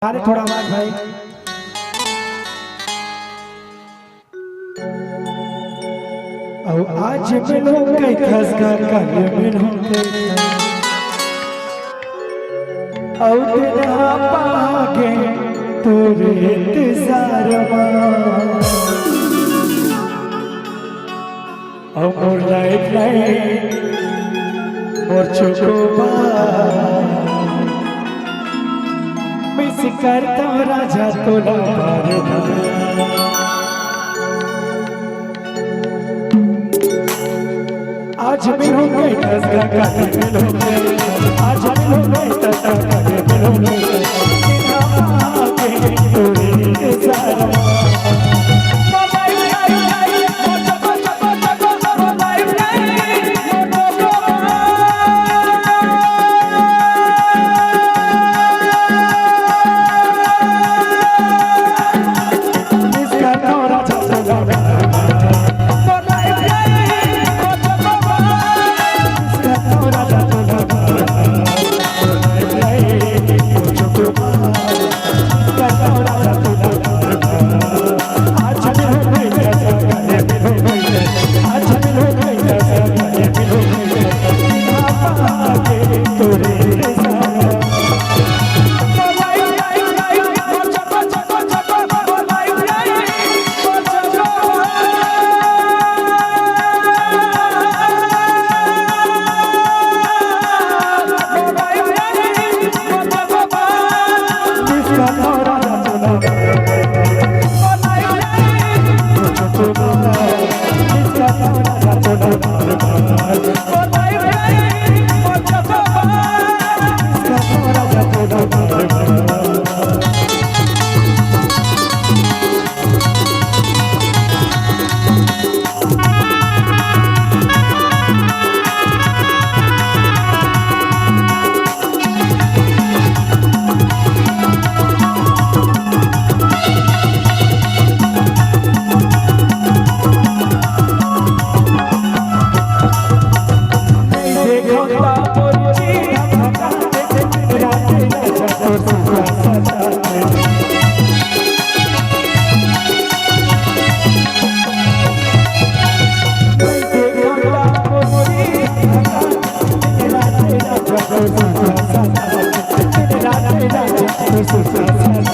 अरे थोड़ा आवाज भाई। और आज मिलो कई खस का कल मिलो और तेरा पागे तेरे इंतजार और मोर लाइफ लाइन मोर चोकोबा मिस करता राजा तोला आज मिलोगे दसगा काटे मिलोगे आज मिलोगे दसगा काटे मिलोगे आगे तोरे इंतजार This is